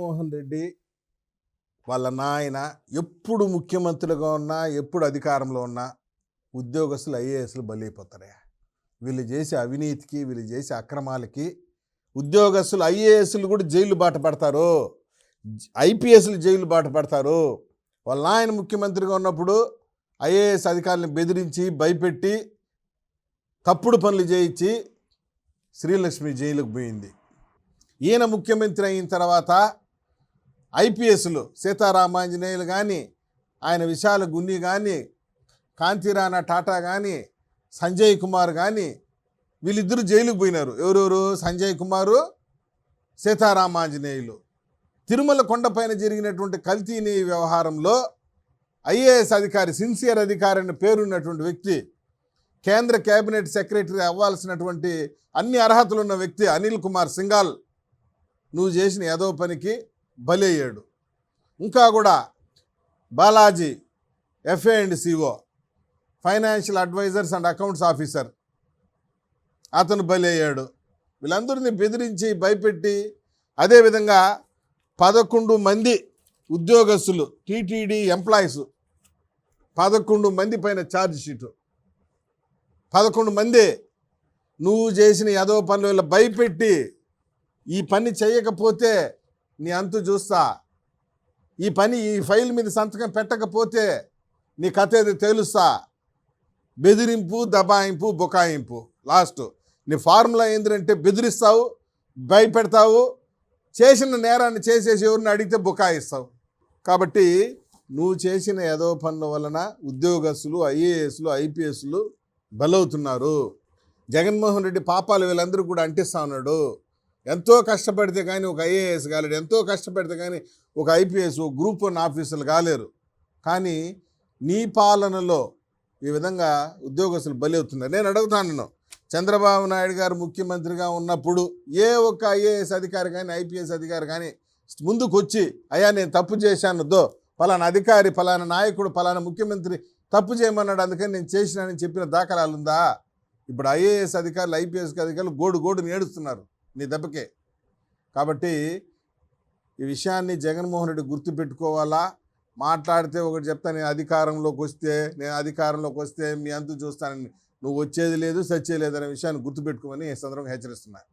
మోహన్ రెడ్డి వాళ్ళ నాయన ఎప్పుడు ముఖ్యమంత్రిగా ఉన్నా, ఎప్పుడు అధికారంలో ఉన్నా ఉద్యోగస్తులు ఐఏఎస్లు బలైపోతారయ్యా. వీళ్ళు చేసే అవినీతికి, వీళ్ళు చేసే అక్రమాలకి ఉద్యోగస్తులు ఐఏఎస్లు కూడా జైలు బాట పడతారు, ఐపీఎస్లు జైలు బాట పడతారు. వాళ్ళ నాయన ముఖ్యమంత్రిగా ఉన్నప్పుడు ఐఏఎస్ అధికారులను బెదిరించి, భయపెట్టి, తప్పుడు పనులు చేయించి శ్రీలక్ష్మి జైలుకు పోయింది. ఈయన ముఖ్యమంత్రి అయిన తర్వాత ఐపీఎస్లు సీతారామాంజనేయులు కానీ, ఆయన విశాల గున్ని కానీ, కాంతిరాణా టాటా కానీ, సంజయ్ కుమార్ కానీ వీళ్ళిద్దరూ జైలుకు పోయినారు. ఎవరెవరు? సంజయ్ కుమారు, సీతారామాంజనేయులు. తిరుమల కొండపైన జరిగినటువంటి కల్తీని వ్యవహారంలో ఐఏఎస్ అధికారి, సిన్సియర్ అధికారి అని పేరున్నటువంటి వ్యక్తి, కేంద్ర కేబినెట్ సెక్రటరీ అవ్వాల్సినటువంటి అన్ని అర్హతలు ఉన్న వ్యక్తి అనిల్ కుమార్ సింఘాల్ నువ్వు చేసిన ఏదో పనికి బలయ్యాడు. ఇంకా కూడా Balaji FA&CO, financial advisers and accounts officer, అతను బలయ్యాడు. వీళ్ళందరినీ బెదిరించి, భయపెట్టి, అదేవిధంగా 11 మంది ఉద్యోగస్తులు, టీటీడీ ఎంప్లాయీస్ 11 మంది పైన ఛార్జ్ షీటు. 11 మంది నువ్వు చేసిన ఏదో పనులు వీళ్ళు భయపెట్టి, ఈ పని చేయకపోతే నీ అంతు చూస్తా, ఈ ఫైల్ మీద సంతకం పెట్టకపోతే నీ కథ ఏదో తేలుస్తా, బెదిరింపు, దబాయింపు, బుకాయింపు. లాస్ట్ నీ ఫార్ములా ఏంటంటే బెదిరిస్తావు, భయపెడతావు, చేసిన నేరాన్ని చేసేసి ఎవరిని అడిగితే బుకాయిస్తావు. కాబట్టి నువ్వు చేసిన ఏదో పనుల వలన ఉద్యోగస్తులు, ఐఏఎస్లు, ఐపీఎస్లు బలవుతున్నారు. జగన్మోహన్ రెడ్డి పాపాలు వీళ్ళందరూ కూడా అంటిస్తా ఉన్నాడు. ఎంతో కష్టపడితే కానీ ఒక ఐఏఎస్ కాలేడు, ఎంతో కష్టపడితే కానీ ఒక ఐపీఎస్, గ్రూప్ 1 ఆఫీసర్లు కాలేరు. కానీ నీ పాలనలో ఈ విధంగా ఉద్యోగస్తులు బలి అవుతున్నారు. నేను అడుగుతాను, చంద్రబాబు నాయుడు గారు ముఖ్యమంత్రిగా ఉన్నప్పుడు ఏ ఒక్క ఐఏఎస్ అధికారి కానీ, ఐపీఎస్ అధికారి కానీ ముందుకు వచ్చి, అయ్యా నేను తప్పు చేశాను, పలానా అధికారి, పలానా నాయకుడు, పలానా ముఖ్యమంత్రి తప్పు చేయమన్నాడు, అందుకని నేను చేసినానని చెప్పిన దాఖలాలు ఉందా? ఇప్పుడు ఐఏఎస్ అధికారులు, ఐపీఎస్ అధికారులు గోడు నేడుస్తున్నారు నీ దెబ్బకే. కాబట్టి ఈ విషయాన్ని జగన్మోహన్ రెడ్డి గుర్తుపెట్టుకోవాలా. మాట్లాడితే ఒకటి చెప్తా, నేను అధికారంలోకి వస్తే మీ అంతు చూస్తానని, నువ్వు వచ్చేది లేదు, సచ్చేది లేదనే విషయాన్ని గుర్తుపెట్టుకోమని ఈ సందర్భంగా హెచ్చరిస్తున్నాను.